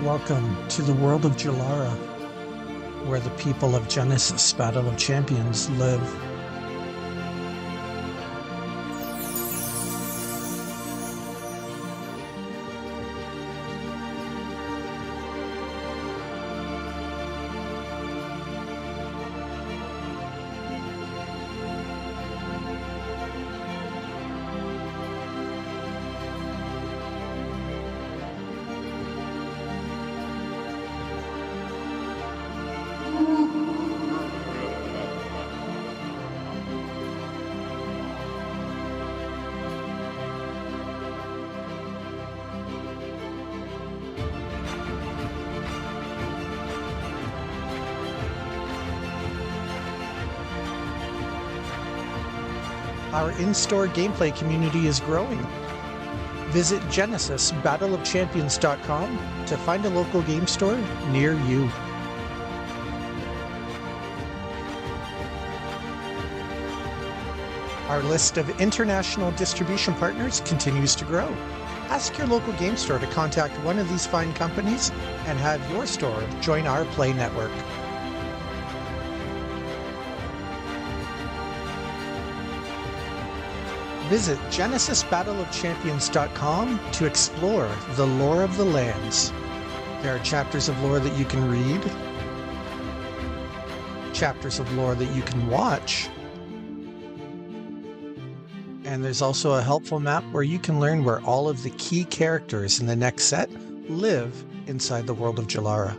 Welcome to the world of Jalara, where the people of Genesis Battle of Champions live. Our in-store gameplay community is growing. Visit GenesisBattleofChampions.com to find a local game store near you. Our list of international distribution partners continues to grow. Ask your local game store to contact one of these fine companies and have your store join our Play network. Visit GenesisBattleofChampions.com to explore the lore of the lands. There are chapters of lore that you can read, chapters of lore that you can watch, and there's also a helpful map where you can learn where all of the key characters in the next set live inside the world of Jalara.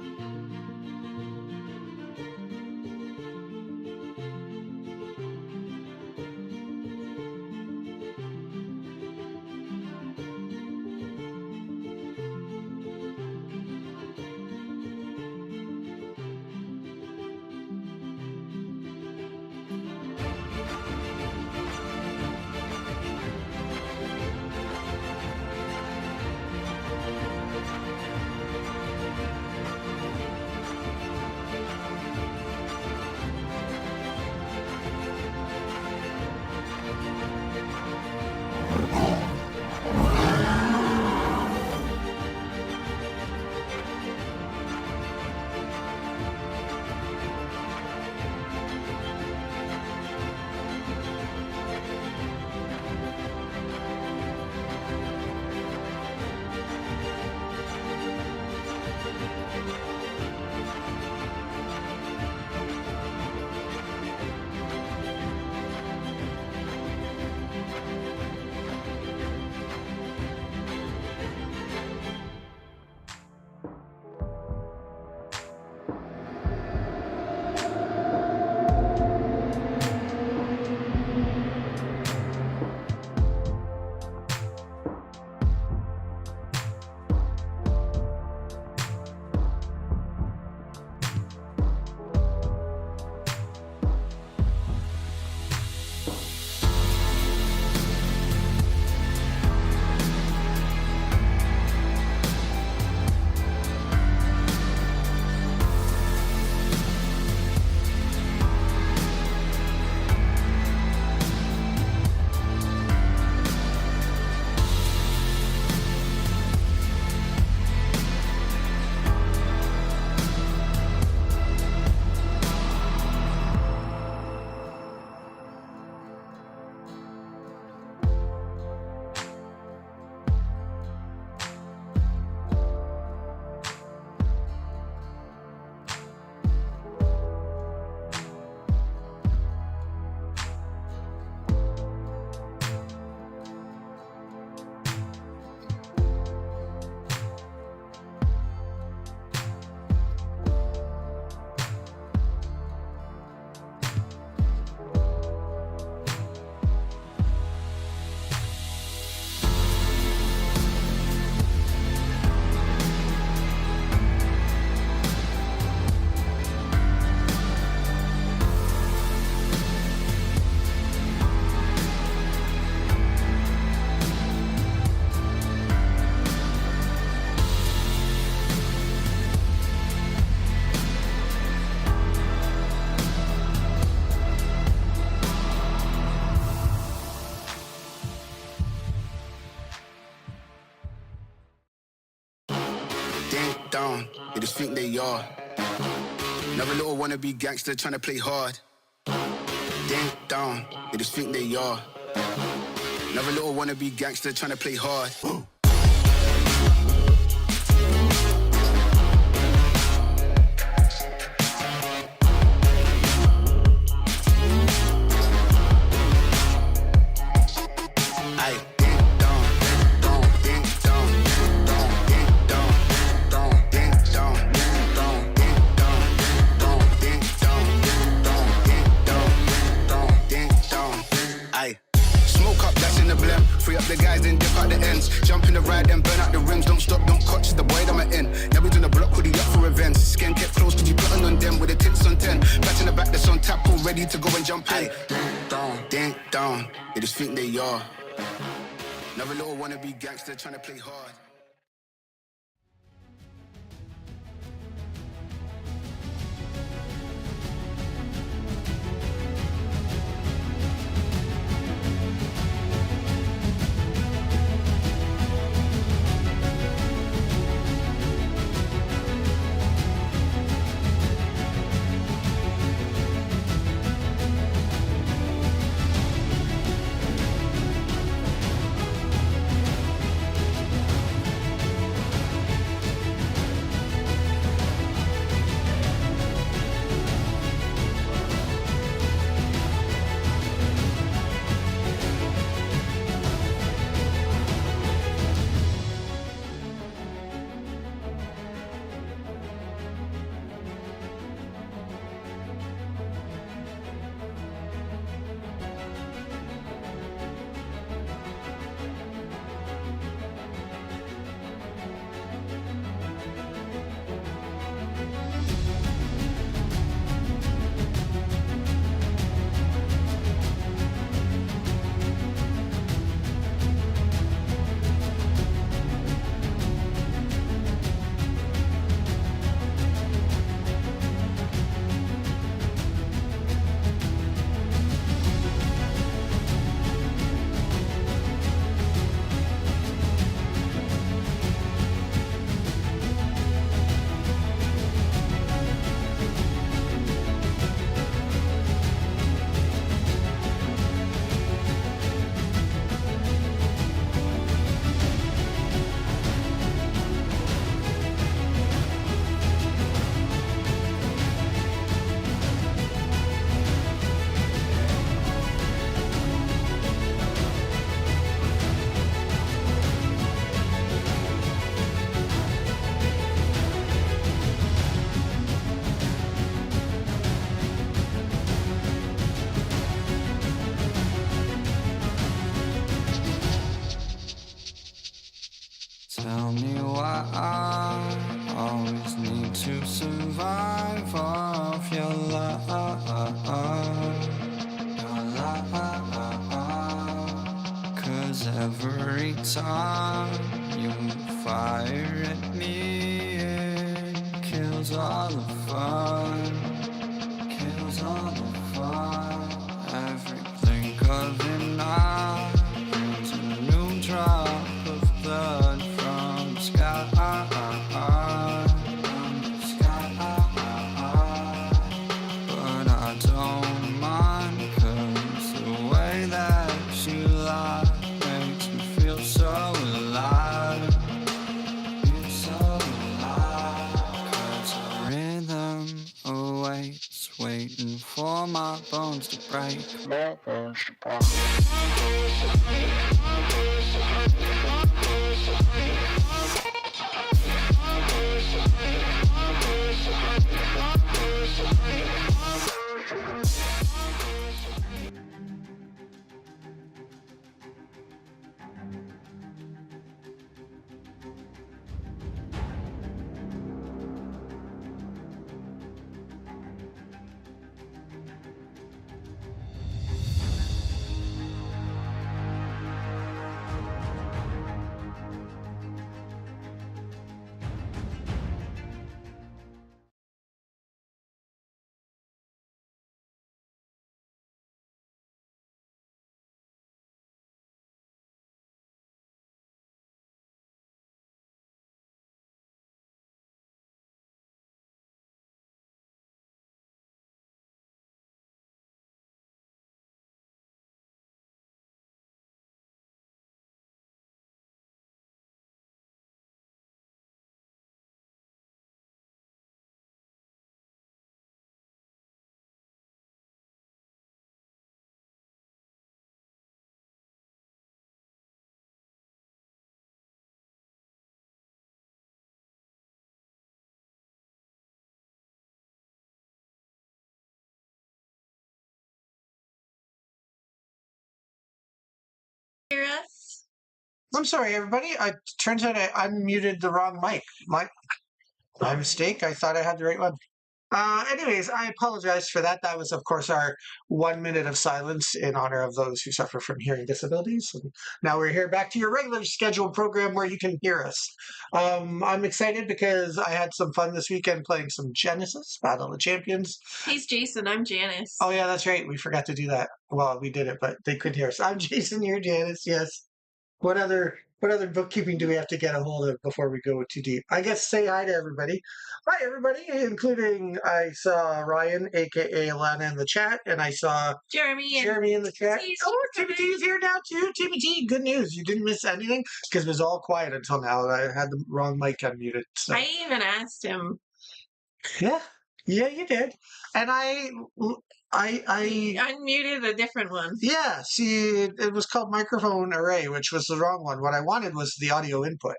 down, they just think they are. Another little wannabe gangster trying to play hard. Ding down, they just think they are. Another little wannabe gangster trying to play hard. Free up the guys, then dip out the ends. Jump in the ride, then burn out the rims. Don't stop, don't catch the boy that I'm in. Never in the block, hoodie up for events. Skin kept close, cause you putting on them with the tips on 10. Back in the back, that's on tap, all ready to go and jump in. Ding down, they just think they are. Another little wannabe gangster trying to play hard. Tell me why I always need to survive off your love. Cause every time you fire at me, it kills all the fun. Kills all the fun. Every blink of an eye brings a new drop of blood from the sky. But I don't mind, cause the way that you lie makes me feel so alive. Feel so alive. Cause the rhythm awaits, waiting for my bones to break. My bones to break. hear us? I'm sorry, everybody. Turns out I unmuted the wrong mic. My mistake. I thought I had the right one. Anyways, I apologize for that. That was, of course, our 1 minute of silence in honor of those who suffer from hearing disabilities. And now we're here back to your regular scheduled program where you can hear us. I'm excited because I had some fun this weekend playing some Genesis, Battle of Champions. He's Jason. I'm Janice. Oh, yeah, that's right. We forgot to do that. Well, we did it, but they couldn't hear us. I'm Jason, you're Janice, yes. What other bookkeeping do we have to get a hold of before we go too deep? I guess say hi to everybody. Hi, everybody, including I saw Ryan, aka Alana, in the chat, and I saw Jeremy in the chat. Oh, Timmy T is here now too. Timmy T, good news. You didn't miss anything because it was all quiet until now. I had the wrong mic unmuted. So. I even asked him. Yeah, you did, and I unmuted a different one. Yeah, see, it was called microphone array, which was the wrong one. What I wanted was the audio input,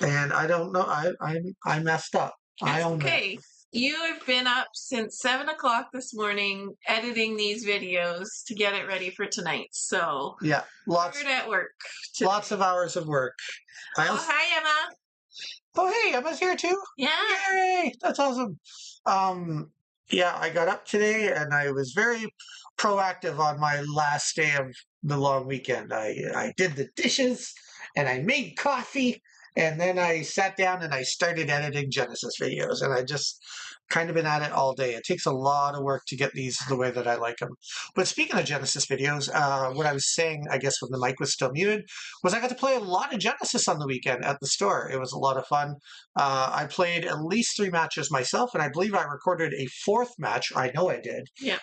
and I don't know. I messed up. I own okay. That. You have been up since 7 o'clock this morning editing these videos to get it ready for tonight. So yeah, hard at work. Today. Lots of hours of work. Hi, Emma. Oh, hey, Emma's here too. Yeah. Yay! That's awesome. Yeah, I got up today and I was very proactive on my last day of the long weekend. I did the dishes and I made coffee and then I sat down and I started editing Genesis videos and I just kind of been at it all day. It takes a lot of work to get these the way that I like them. But speaking of Genesis videos, what I was saying, I guess when the mic was still muted, was I got to play a lot of Genesis on the weekend at the store. It was a lot of fun. I played at least 3 matches myself, and I believe I recorded a 4th match. I know I did. Yeah.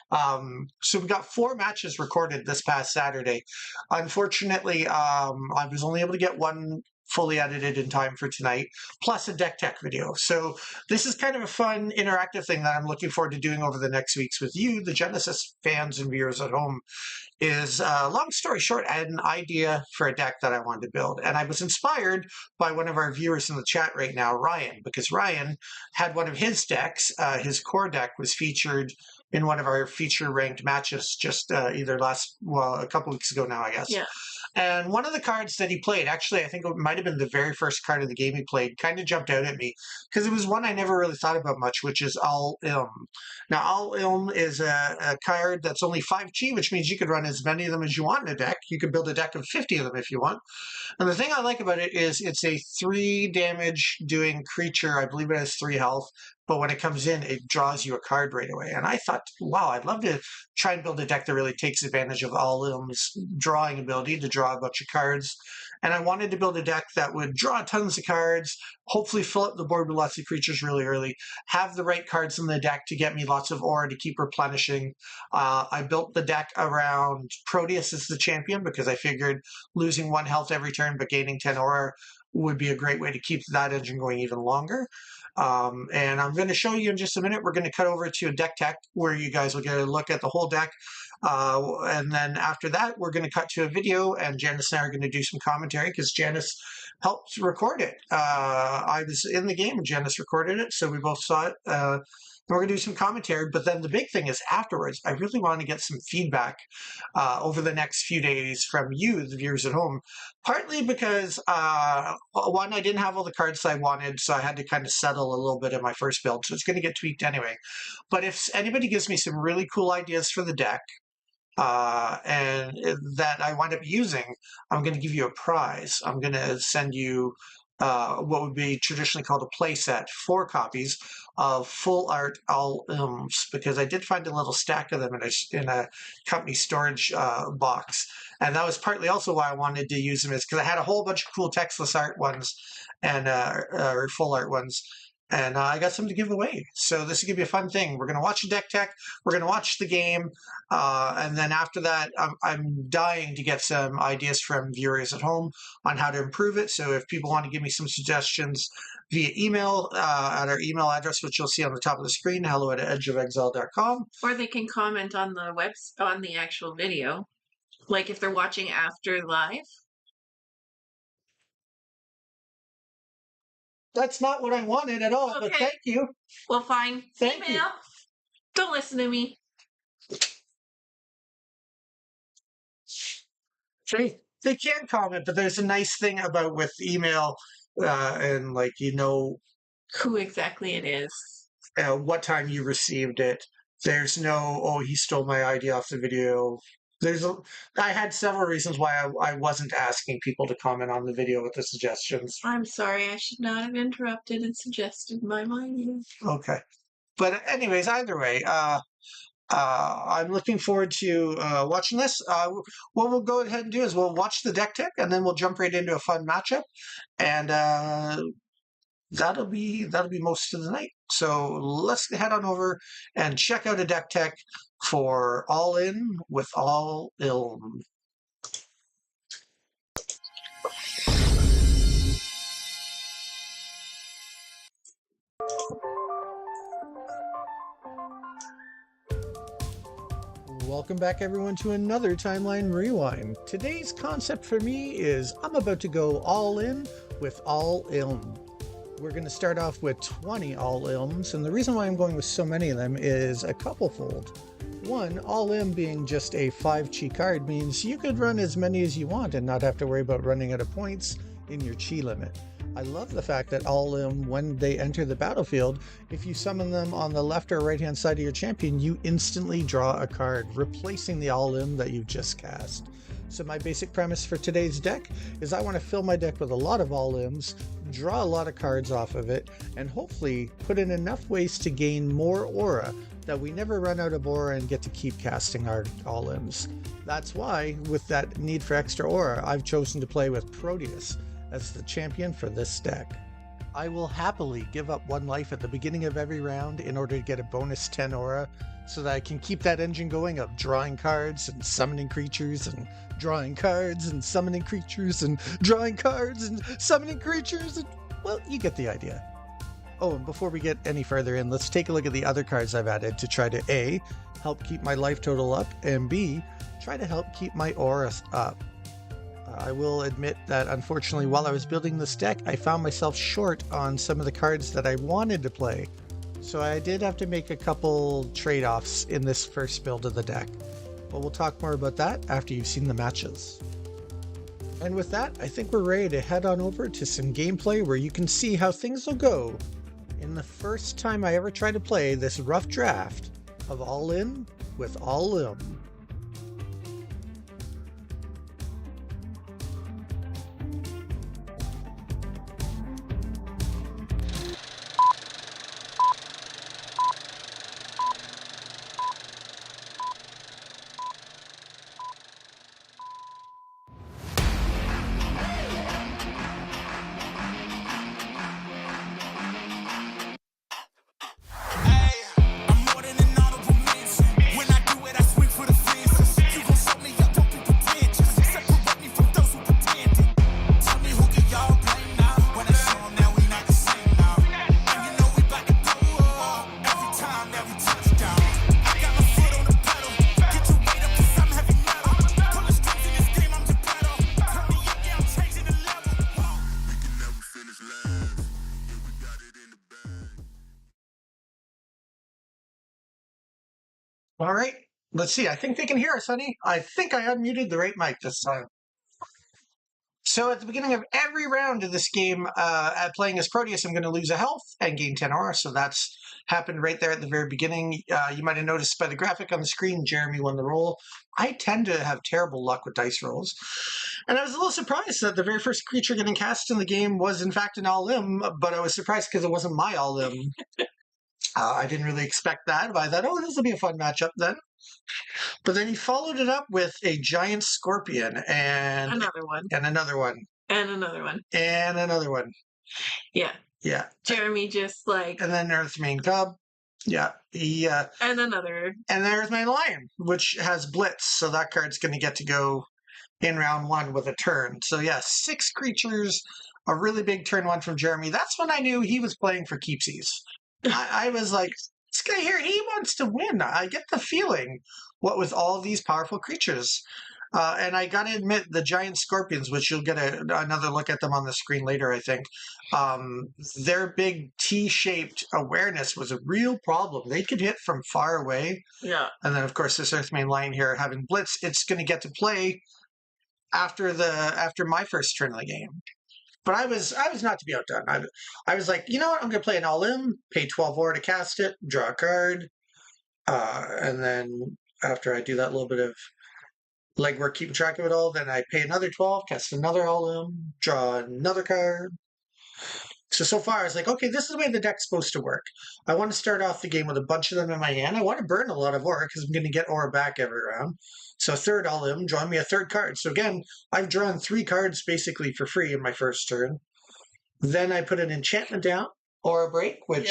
So we got 4 matches recorded this past Saturday. Unfortunately, I was only able to get one fully edited in time for tonight, plus a deck tech video. So this is kind of a fun interactive thing that I'm looking forward to doing over the next weeks with you, the Genesis fans and viewers at home. Is long story short, I had an idea for a deck that I wanted to build, and I was inspired by one of our viewers in the chat right now, Ryan, because Ryan had one of his decks. His core deck was featured in one of our feature ranked matches just either a couple weeks ago now, I guess. Yeah. And one of the cards that he played, actually, I think it might have been the very first card of the game he played, kind of jumped out at me because it was one I never really thought about much, which is Al Ilm. Now, Al Ilm is a card that's only 5G, which means you could run as many of them as you want in a deck. You could build a deck of 50 of them if you want. And the thing I like about it is it's a 3 damage doing creature. I believe it has 3 health. But when it comes in, it draws you a card right away. And I thought, wow, I'd love to try and build a deck that really takes advantage of Al Ilm's drawing ability to draw a bunch of cards. And I wanted to build a deck that would draw tons of cards, hopefully fill up the board with lots of creatures really early, have the right cards in the deck to get me lots of aura to keep replenishing. I built the deck around Proteus as the champion because I figured losing 1 health every turn but gaining 10 aura would be a great way to keep that engine going even longer. And I'm going to show you in just a minute. We're going to cut over to a deck tech where you guys will get a look at the whole deck. And then after that, we're going to cut to a video, and Janice and I are going to do some commentary because Janice helped record it. I was in the game and Janice recorded it, so we both saw it. We're going to do some commentary, but then the big thing is afterwards, I really want to get some feedback over the next few days from you, the viewers at home, partly because, one, I didn't have all the cards I wanted, so I had to kind of settle a little bit in my first build, so it's going to get tweaked anyway. But if anybody gives me some really cool ideas for the deck, and that I wind up using, I'm going to give you a prize. I'm going to send you what would be traditionally called a play set, 4 copies of full art Al Ilms, because I did find a little stack of them in a company storage box. And that was partly also why I wanted to use them, is because I had a whole bunch of cool textless art ones and or full art ones. And I got some to give away. So this is going to be a fun thing. We're going to watch a deck tech. We're going to watch the game. And then after that, I'm dying to get some ideas from viewers at home on how to improve it. So if people want to give me some suggestions via email at our email address, which you'll see on the top of the screen, hello@edgeofexile.com. Or they can comment on the actual video, like if they're watching after live. That's not what I wanted at all, but thank you. Well, fine. Thank you. Don't listen to me. See, they can comment, but there's a nice thing about with email and like Who exactly it is. what time you received it. There's no, oh, he stole my ID off the video. I had several reasons why I wasn't asking people to comment on the video with the suggestions. I'm sorry, I should not have interrupted and suggested my mind. Okay. But anyways, either way, I'm looking forward to watching this. What we'll go ahead and do is we'll watch the deck tech, and then we'll jump right into a fun matchup, and that'll be most of the night. So let's head on over and check out a deck tech for All In with All Ilm. Welcome back, everyone, to another Timeline Rewind. Today's concept for me is I'm about to go all in with All Ilm. We're going to start off with 20 All Ilms, and the reason why I'm going with so many of them is a couple-fold. One, All Ilm being just a 5 chi card means you could run as many as you want and not have to worry about running out of points in your chi limit. I love the fact that All Ilm, when they enter the battlefield, if you summon them on the left or right hand side of your champion, you instantly draw a card, replacing the All Ilm that you've just cast. So my basic premise for today's deck is I want to fill my deck with a lot of All Ilms, draw a lot of cards off of it, and hopefully put in enough ways to gain more aura that we never run out of aura and get to keep casting our All Ilms. That's why, with that need for extra aura, I've chosen to play with Proteus as the champion for this deck. I will happily give up 1 life at the beginning of every round in order to get a bonus 10 aura so that I can keep that engine going of drawing cards and summoning creatures and drawing cards and summoning creatures and drawing cards and summoning creatures and, well, you get the idea. Oh, and before we get any further in, let's take a look at the other cards I've added to try to A, help keep my life total up, and B, try to help keep my aura up. I will admit that unfortunately while I was building this deck, I found myself short on some of the cards that I wanted to play. So I did have to make a couple trade-offs in this first build of the deck. But we'll talk more about that after you've seen the matches. And with that, I think we're ready to head on over to some gameplay where you can see how things will go in the first time I ever try to play this rough draft of All In with All Ilm. All right, let's see. I think they can hear us, honey. I think I unmuted the right mic this time. So at the beginning of every round of this game, at playing as Proteus, I'm going to lose a health and gain 10 aura. So that's happened right there at the very beginning. You might have noticed by the graphic on the screen, Jeremy won the roll. I tend to have terrible luck with dice rolls. And I was a little surprised that the very first creature getting cast in the game was in fact an All Ilm, but I was surprised because it wasn't my All Ilm. I didn't really expect that, but I thought, oh, this will be a fun matchup then. But then he followed it up with a giant scorpion and Another one. and another one And another one. and another one. Yeah. Yeah. Jeremy just like. And then Earthmane Cub. Yeah. He And another. and there's my Lion, which has Blitz, so that card's going to get to go in round 1 with a turn. So yeah, 6 creatures, a really big turn 1 from Jeremy. That's when I knew he was playing for keepsies. I was like, this guy here, he wants to win. I get the feeling, what with all these powerful creatures. And I got to admit, the giant scorpions, which you'll get another look at them on the screen later, I think, their big T-shaped awareness was a real problem. They could hit from far away. Yeah. And then, of course, this Earthmane Lion here having Blitz, it's going to get to play after my first turn of the game. But I was not to be outdone. I was like, you know what? I'm going to play an all-in, pay 12 ore to cast it, draw a card, and then after I do that little bit of legwork keeping track of it all, then I pay another 12, cast another all-in, draw another card. So far, I was like, okay, this is the way the deck's supposed to work. I want to start off the game with a bunch of them in my hand. I want to burn a lot of ore because I'm going to get ore back every round. So third all-in, draw me a third card. So again, I've drawn 3 cards basically for free in my first turn. Then I put an enchantment down, Aura Break, which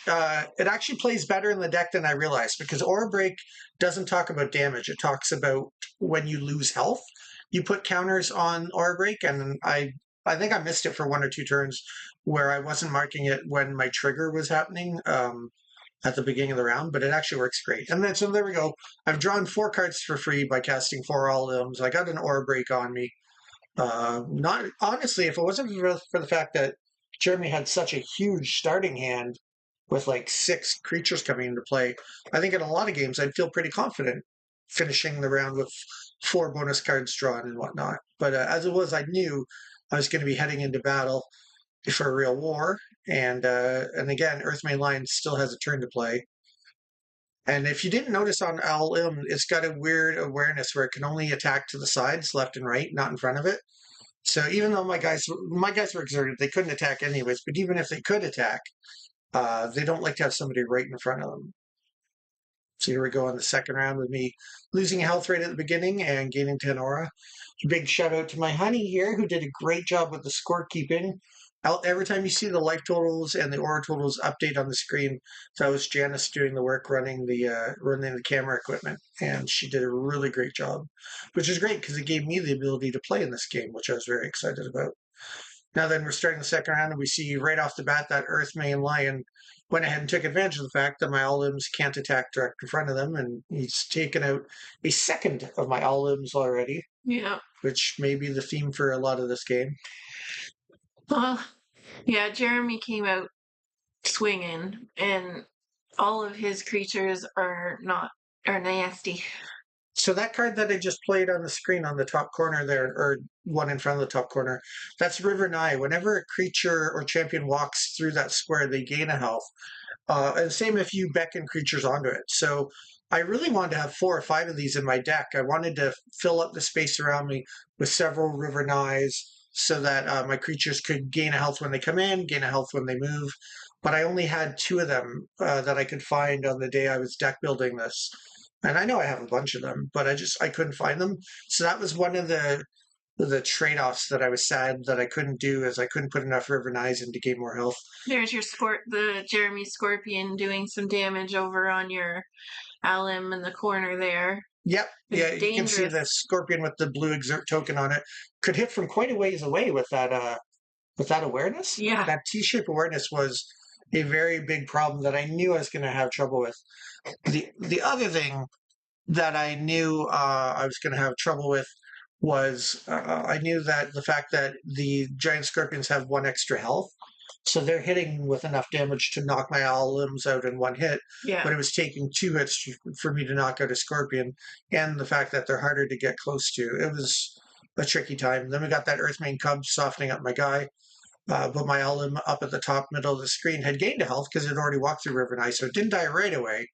it actually plays better in the deck than I realized, because Aura Break doesn't talk about damage. It talks about when you lose health. You put counters on Aura Break, and I think I missed it for 1 or 2 turns where I wasn't marking it when my trigger was happening at the beginning of the round, but it actually works great. And then, so there we go. I've drawn 4 cards for free by casting 4 all-ins. I got an Aura Break on me. Not honestly, if it wasn't for the fact that Jeremy had such a huge starting hand with like 6 creatures coming into play, I think in a lot of games I'd feel pretty confident finishing the round with 4 bonus cards drawn and whatnot. But as it was, I knew I was going to be heading into battle for a real war, and again, Earthmane Lion still has a turn to play. And if you didn't notice on Al-Ilm, it's got a weird awareness where it can only attack to the sides, left and right, not in front of it. So even though my guys were exerted, they couldn't attack anyways. But even if they could attack, they don't like to have somebody right in front of them. So here we go on the second round with me losing a health rate at the beginning and gaining 10 aura. Big shout out to my honey here, who did a great job with the scorekeeping. Every time you see the life totals and the aura totals update on the screen, that was Janice doing the work running the camera equipment, and she did a really great job, which is great because it gave me the ability to play in this game, which I was very excited about. Now then, we're starting the second round, and we see right off the bat that Earthmane Lion went ahead and took advantage of the fact that my all-limbs can't attack direct in front of them, and he's taken out a second of my all-limbs already. Yeah. Which may be the theme for a lot of this game. Well, yeah, Jeremy came out swinging, and all of his creatures are nasty. So that card that I just played on the screen on the top corner there, or one in front of the top corner, that's River Nye. Whenever a creature or champion walks through that square, they gain a health. And same if you beckon creatures onto it. So I really wanted to have 4 or 5 of these in my deck. I wanted to fill up the space around me with several River Nyes so that my creatures could gain a health when they come in, gain a health when they move. But I only had 2 of them that I could find on the day I was deck building this. And I know I have a bunch of them, but I couldn't find them. So that was one of the trade-offs that I was sad that I couldn't do, is I couldn't put enough River Nyes in to gain more health. There's your the Jeremy Scorpion doing some damage over on your Alim in the corner there. Yep. It's yeah, you can see dangerous. the Scorpion with the blue exert token on it could hit from quite a ways away with that awareness. Yeah. That T-shape awareness was a very big problem that I knew I was going to have trouble with. The other thing that I knew I was going to have trouble with was I knew that the fact that the giant scorpions have 1 extra health, so they're hitting with enough damage to knock my all limbs out in 1 hit. Yeah. But it was taking 2 hits for me to knock out a scorpion, and the fact that they're harder to get close to. It was a tricky time. Then we got that Earthmane Cub softening up my guy. But my Elim up at the top middle of the screen had gained a health because it had already walked through River Nye, so it didn't die right away.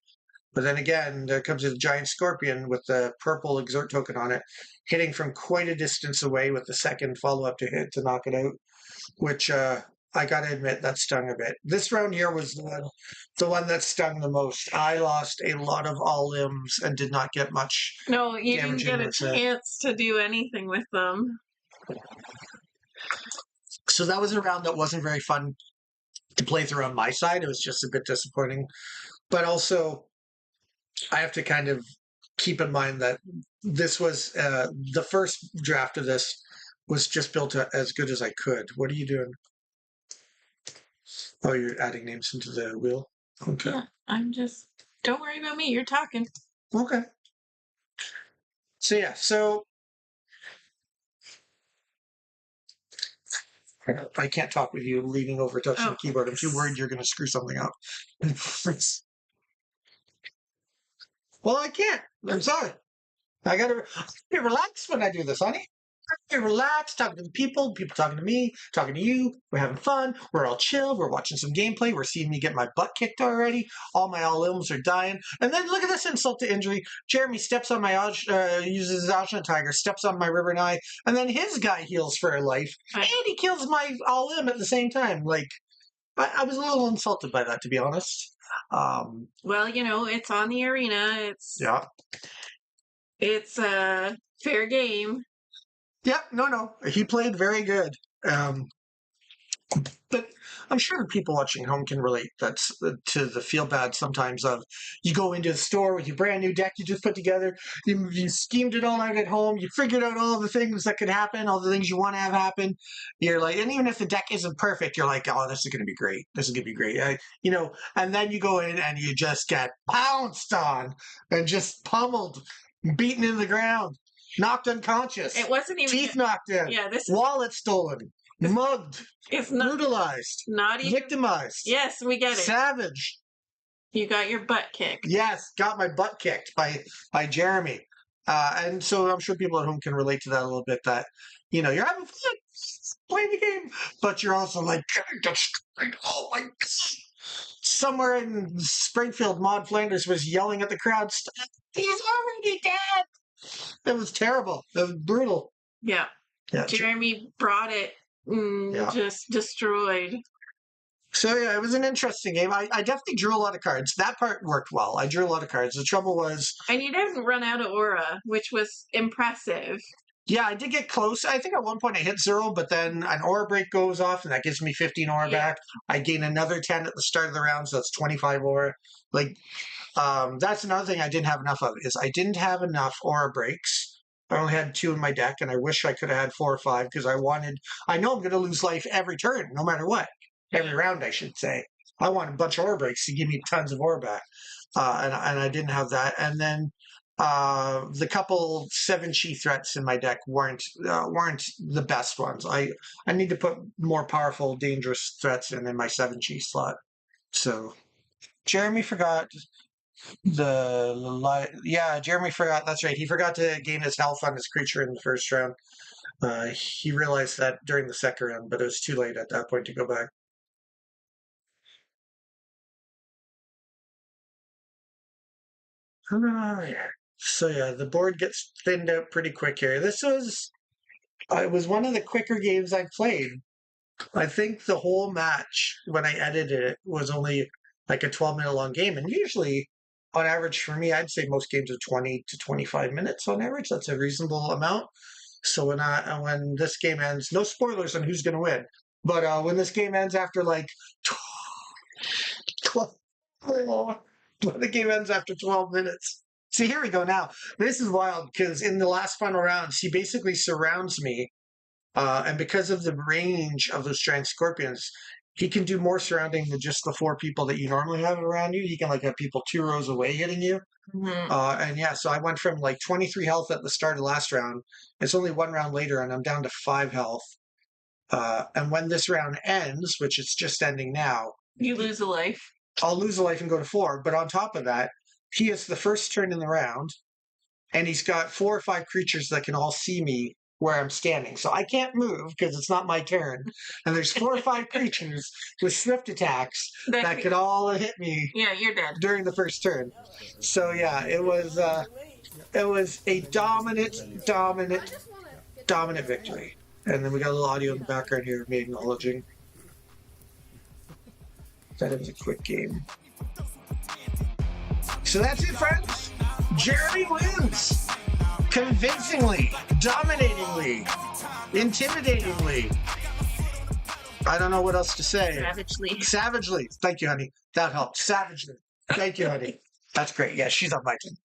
But then again, there comes a giant scorpion with the purple exert token on it, hitting from quite a distance away with the second follow-up to hit to knock it out, which I got to admit, that stung a bit. This round here was the one that stung the most. I lost a lot of all limbs and did not get much. No, you didn't damage get in a this set. chance to do anything with them. So that was a round that wasn't very fun to play through on my side. It was just a bit disappointing. But also, I have to kind of keep in mind that this was the first draft of this was just built as good as I could. What are you doing? Oh, you're adding names into the wheel? Okay. Yeah, don't worry about me. You're talking. Okay. So yeah, I can't talk with you leaning over touching the keyboard. I'm too worried you're going to screw something up. Well, I can't. I'm sorry. I gotta be relaxed when I do this, honey. I relax, talking to the people talking to me, talking to you. We're having fun. We're all chill. We're watching some gameplay. We're seeing me get my butt kicked already. All my all ilms are dying. And then look at this insult to injury. Jeremy steps on my uses his Ajna Tiger, steps on my River Nai, and then his guy heals for a life, and he kills my all im at the same time. Like, I was a little insulted by that, to be honest. Well, it's on the arena. Yeah. It's a fair game. Yeah, no. He played very good. But I'm sure people watching home can relate to the feel bad sometimes of you go into the store with your brand new deck you just put together, you schemed it all out at home, you figured out all the things that could happen, all the things you want to have happen. You're like, and even if the deck isn't perfect, you're like, oh, this is going to be great. This is going to be great. And then you go in and you just get pounced on and just pummeled, beaten in the ground, knocked unconscious. It wasn't even teeth knocked in. Yeah, wallet stolen. Mugged, it's not brutalized, not even victimized. Yes, we get it. Savage. You got your butt kicked. Yes, got my butt kicked by Jeremy. And so I'm sure people at home can relate to that a little bit. That you're having fun playing the game, but you're also like getting destroyed. Oh my God. Somewhere in Springfield, Maud Flanders was yelling at the crowd, "Stop! He's already dead." It was terrible. It was brutal. Yeah. Jeremy brought it. Just destroyed. So yeah, it was an interesting game. I definitely drew a lot of cards. That part worked well. I drew a lot of cards. The trouble was, and you didn't run out of aura, which was impressive. Yeah, I did get close. I think at one point I hit 0, but then an aura break goes off, and that gives me 15 aura back. I gain another 10 at the start of the round, so that's 25 aura. Like, that's another thing I didn't have enough of, is I didn't have enough aura breaks. I only had 2 in my deck, and I wish I could have had 4 or 5, because I know I'm going to lose life every turn, no matter what. Every round, I should say. I want a bunch of aura breaks to give me tons of aura back. And I didn't have that. And then the couple 7-chi threats in my deck weren't the best ones. I need to put more powerful, dangerous threats in my 7-chi slot. So Jeremy forgot Jeremy forgot. That's right. He forgot to gain his health on his creature in the first round. He realized that during the second round, but it was too late at that point to go back. So yeah, the board gets thinned out pretty quick here. It was one of the quicker games I played. I think the whole match, when I edited it, was only like a 12-minute long game. And usually, on average for me, I'd say most games are 20 to 25 minutes on average. That's a reasonable amount. So when this game ends, no spoilers on who's going to win. But when this game ends after like 12, when the game ends after 12 minutes. See, here we go now. This is wild, because in the last final rounds, he basically surrounds me. And because of the range of those giant scorpions, he can do more surrounding than just the 4 people that you normally have around you. He can have people 2 rows away hitting you. Mm-hmm. So I went from 23 health at the start of last round. It's only 1 round later, and I'm down to 5 health. And when this round ends, which it's just ending now, you lose a life. I'll lose a life and go to 4. But on top of that, he is the first turn in the round, and he's got 4 or 5 creatures that can all see me where I'm standing. So I can't move because it's not my turn. And there's 4 or 5 creatures with swift attacks that could all hit me. Yeah, you're dead during the first turn. So yeah, it was a dominant victory. And then we got a little audio in the background here of me acknowledging that it was a quick game. So that's it, friends. Jeremy wins. Convincingly, dominatingly, intimidatingly. I don't know what else to say. Savagely. Savagely. Thank you, honey. That helped. Savagely. Thank you, honey. That's great. Yeah, she's on my team.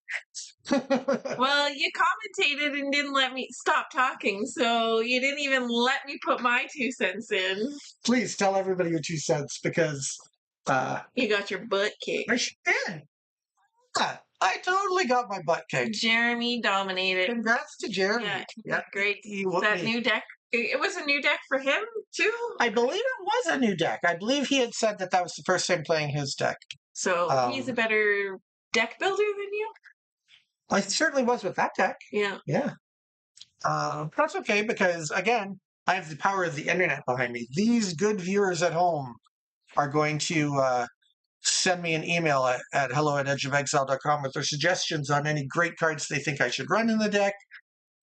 Well, you commentated and didn't let me stop talking, so you didn't even let me put my 2 cents in. Please tell everybody your 2 cents, because you got your butt kicked. I did. Yeah, I totally got my butt kicked. Jeremy dominated. Congrats to Jeremy. Yeah, great. That new deck. It was a new deck for him, too? I believe it was a new deck. I believe he had said that was the first time playing his deck. So he's a better deck builder than you? I certainly was with that deck. Yeah. Yeah. That's okay because, again, I have the power of the internet behind me. These good viewers at home are going to send me an email at hello@edgeofexile.com with their suggestions on any great cards they think I should run in the deck,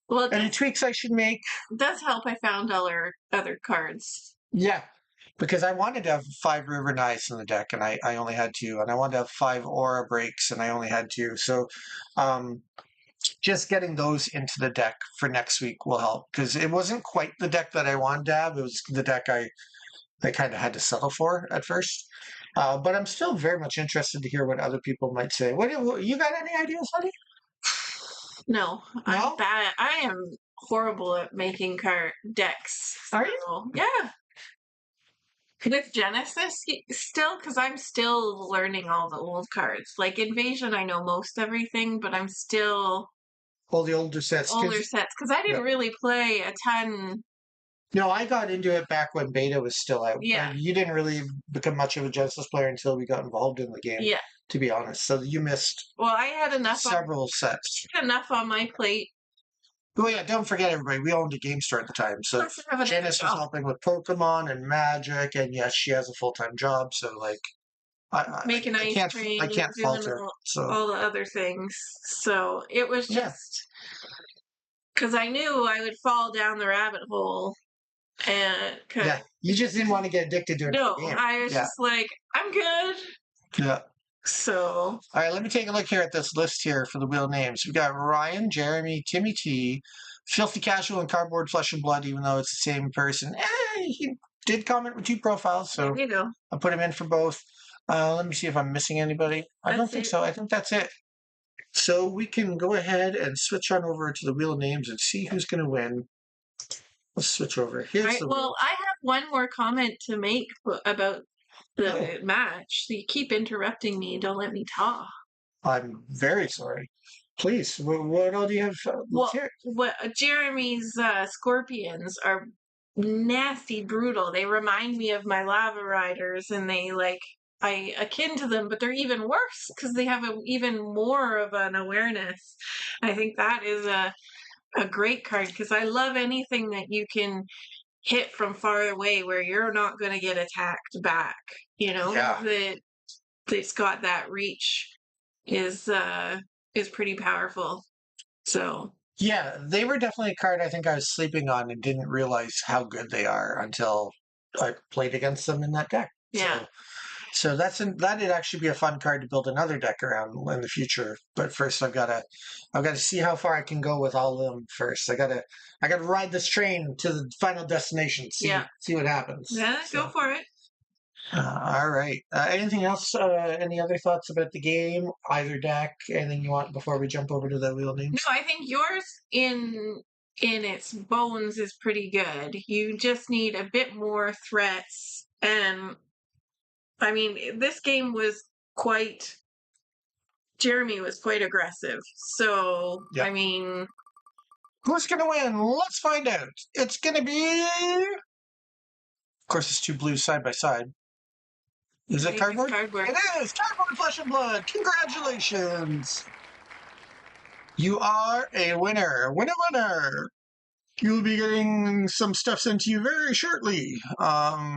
Well, any tweaks I should make. it does help. I found all our other cards. Yeah, because I wanted to have 5 River Knights in the deck, and I only had 2, and I wanted to have 5 Aura Breaks, and I only had 2. So um, just getting those into the deck for next week will help, because it wasn't quite the deck that I wanted to have. It was the deck I kind of had to settle for at first. But I'm still very much interested to hear what other people might say. What you got any ideas, honey? No, No? I'm bad. I am horrible at making card decks. Are you? So, yeah. With Genesis still, because I'm still learning all the old cards. Like Invasion, I know most everything, but I'm still All the older sets. older sets because I didn't really play a ton. No, I got into it back when beta was still out. Yeah. You didn't really become much of a Genesis player until we got involved in the game. Yeah. To be honest, so you missed. Well, I had enough. Several sets. Enough on my plate. Oh yeah, don't forget everybody. We owned a game store at the time, so Janice was helping with Pokemon and Magic, and yes, she has a full-time job. So like, making ice cream, I can't fault her. So all the other things. So it was just because I knew I would fall down the rabbit hole, and you just didn't want to get addicted to it. No, I was just like, I'm good. Yeah. So, all right, let me take a look here at this list here for the wheel names. We've got Ryan, Jeremy, Timmy T, Filthy Casual, and Cardboard Flesh and Blood, even though it's the same person. He did comment with 2 profiles, so there you go. I'll put him in for both. Let me see if I'm missing anybody. I don't think so. I think that's it. So we can go ahead and switch on over to the wheel of names and see who's going to win. Let's switch over. Here's the wheel. I have one more comment to make about the match. You keep interrupting me. Don't let me talk. I'm very sorry. Please, what all do you have? Jeremy's Scorpions are nasty, brutal. They remind me of my Lava Riders, and they I akin to them, but they're even worse because they have even more of an awareness. I think that is a great card because I love anything that you can hit from far away where you're not going to get attacked back. That it's got that reach is pretty powerful. So yeah, they were definitely a card I think I was sleeping on and didn't realize how good they are until I played against them in that deck. Yeah. So that'd actually be a fun card to build another deck around in the future. But first, I've got to see how far I can go with all of them. First, I got to ride this train to the final destination. See what happens. Yeah, go for it. All right. Anything else? Any other thoughts about the game? Either deck? Anything you want before we jump over to the wheel names? No, I think yours in its bones is pretty good. You just need a bit more threats and. I mean, this game was Jeremy was quite aggressive. So, I mean. Who's going to win? Let's find out. It's going to be. Of course, it's 2 blues side by side. Is it cardboard? Cardboard? It is! Cardboard Flesh and Blood! Congratulations! You are a winner! Winner! You'll be getting some stuff sent to you very shortly,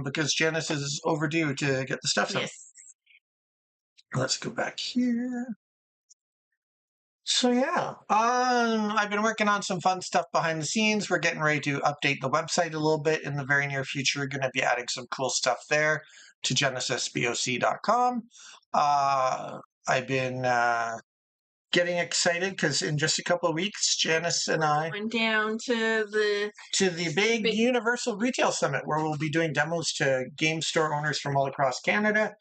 because Janice is overdue to get the stuff sent. Yes. Let's go back here. So yeah, I've been working on some fun stuff behind the scenes. We're getting ready to update the website a little bit in the very near future. We're going to be adding some cool stuff there to genesisboc.com. I've been getting excited because in just a couple of weeks, Janice and I went down to the big Universal Retail Summit where we'll be doing demos to game store owners from all across Canada.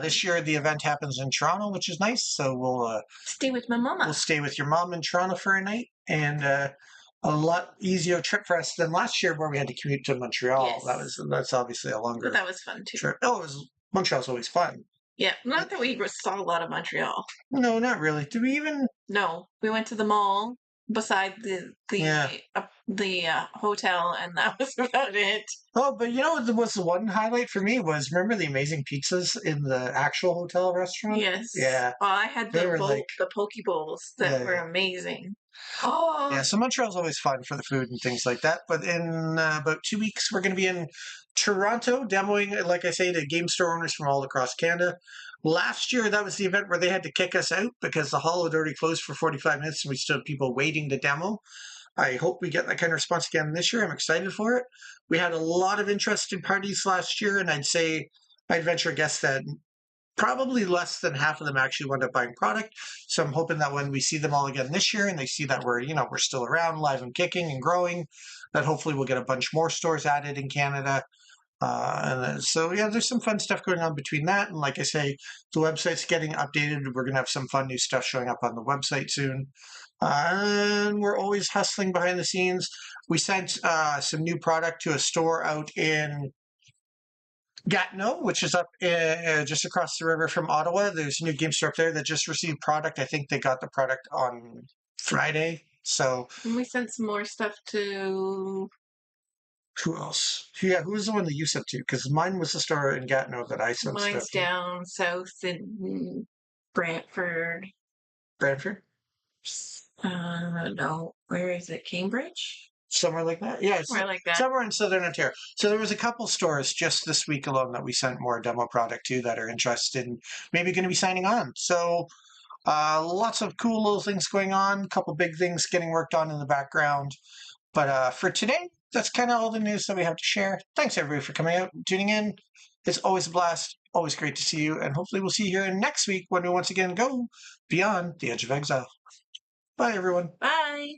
This year, the event happens in Toronto, which is nice. So we'll stay with my mama. We'll stay with your mom in Toronto for a night, and a lot easier trip for us than last year where we had to commute to Montreal. Yes. That's obviously a longer. But that was fun too. Trip. Montreal's always fun. Yeah, not that we saw a lot of Montreal. No, not really. Did we even? No, we went to the mall. beside the hotel, and that was about it. Oh, but you know what was the one highlight for me was remember the amazing pizzas in the actual hotel restaurant? Yes. Yeah, Well, I had they were like the poke bowls that yeah, were yeah. amazing. Oh, Yeah, so Montreal's always fun for the food and things like that. But in about 2 weeks, we're going to be in Toronto demoing, like I say, to game store owners from all across Canada. Last year, that was the event where they had to kick us out because the hall had already closed for 45 minutes and we still had people waiting to demo. I hope we get that kind of response again this year. I'm excited for it. We had a lot of interested parties last year, and I'd venture a guess that probably less than half of them actually wound up buying product. So I'm hoping that when we see them all again this year and they see that we're still around, live and kicking and growing, that hopefully we'll get a bunch more stores added in Canada. So yeah, there's some fun stuff going on between that. And like I say, the website's getting updated. We're going to have some fun new stuff showing up on the website soon. And we're always hustling behind the scenes. We sent some new product to a store out in Gatineau, which is up just across the river from Ottawa. There's a new game store up there that just received product. I think they got the product on Friday. So and we sent some more stuff to. who else? Yeah, who was the one that you sent to? Because mine was the store in Gatineau that I sent Mine's stuff to. down south in Brantford. Brantford? No, where is it? Cambridge? Somewhere like that? Yeah, it's Somewhere like that. somewhere in Southern Ontario. So there was a couple stores just this week alone that we sent more demo product to that are interested and maybe going to be signing on. So lots of cool little things going on, a couple big things getting worked on in the background. But for today, that's kind of all the news that we have to share. Thanks everybody for coming out and tuning in. It's always a blast, always great to see you, and hopefully we'll see you here next week when we once again go beyond the edge of exile. Bye everyone. Bye.